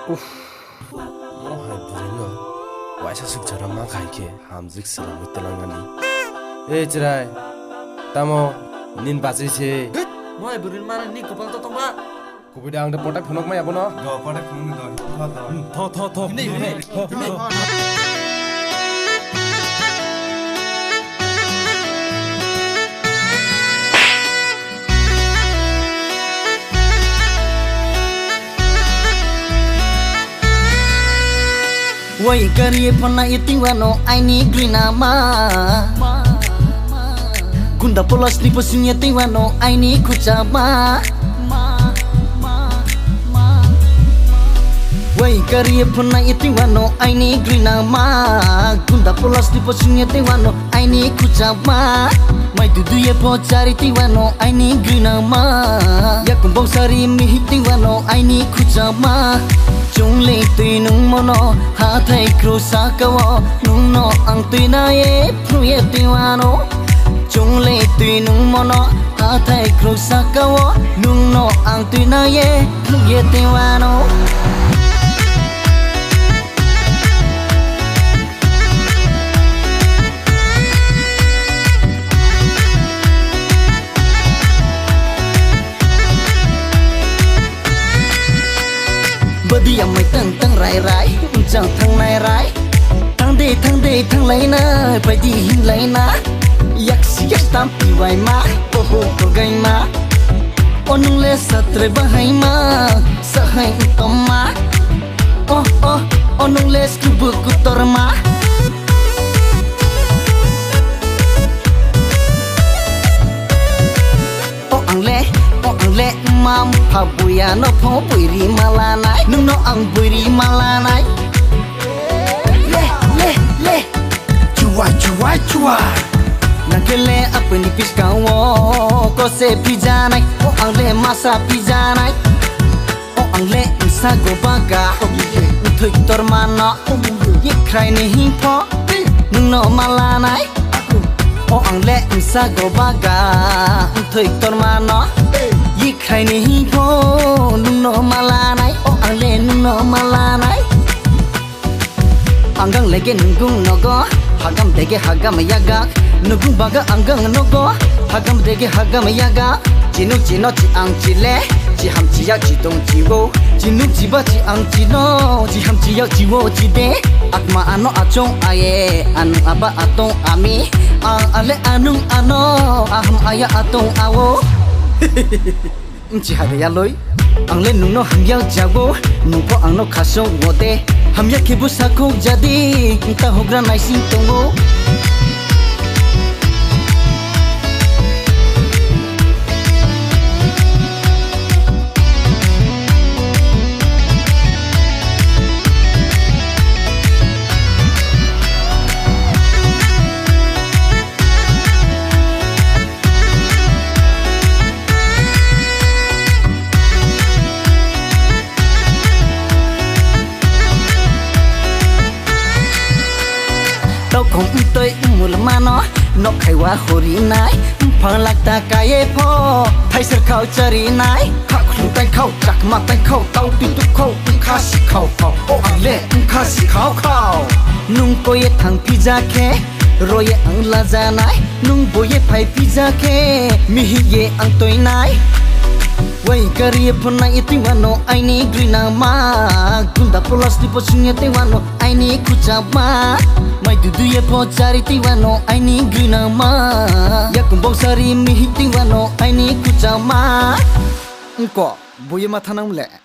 Uff, mau hai buringo. Waisa sukjara ma khai ke hamzik salam telangani. Cerai, tamo nin baci se. Mau hai burin mana ni kopal to tongba. Kubida ang de potak phonok mai abono. Do potak phonok do. Tho. Ini. Wai kari pona itingwano aini grinama Gunda polos ni posunya tingwano aini kucama Wai kari pona itingwano aini grinama Gunda polos ni posunya tingwano aini kucama Mai dudu ye po cari tingwano aini grinama Ya kumbong sari mihi tingwano aini kucama Chung le tui nung mono ha thai kru sa kawo nung no ang tui na ye pru ye tiwano Chung le tui nung mono ha thai kru sa kawo nung no ang tui na ye pru ye tiwano Badi yang mai tang rai Ujang thang nai rai Thang de thang lai na Pai di hin lai na Yak si yak tam pi wai ma Oho ko gai ma Onung le satre bahai ma Sahai utom ma Oh Onung le skubu kutor ma Oh ang le mam pabuya no po buiri malanai nung no ang buiri malanai le chua nagele apni piskawo ko se pijanai o ang le masa pijanai o ang le sa go baga thuk tor mana ye krai ni hi pho nung no malanai o ang le sa go baga thuk tor mana Yi khai ni hi pho nung no malanai o ang le nung no malanai Anggang lege nunggung nogo hagam dege hagam yaga nunggung baga anggang nogo hagam dege hagam yaga Jinuk jino ji ang jile ji ham ji ya ji dong ji wo jinuk ji ba ji ang jino ji ham ji ya ji wo ji de akma ano achong aye anu aba atong ami ang ale anung ano aham aya atong awo Chỉ hai về lối, ang lên nung no ham yao jago, nung po ang no khasong wote, ham ya kebu sakok jadi, ta hogra nai sin tongo. Tao không tới mùa mà nó khai quá hori nai phang lạc ta cái pho thay sơ khao chari nai khắc khung tay khao chặt mặt tay khao tao tin tu khao khá si khao ô ang lệ khá si khao nung cô ye thằng pizza ke rồi ye ang laza nai nung bo ye phai pizza ke mi ye ang toi nai Wai kari pona itingwano aini grinama Gunda polos di posunya tiwano aini kucama Mai dudu ye po cari tiwano aini grinama Ya kumbong sari mihi tiwano aini kucama Engko boye mathanam le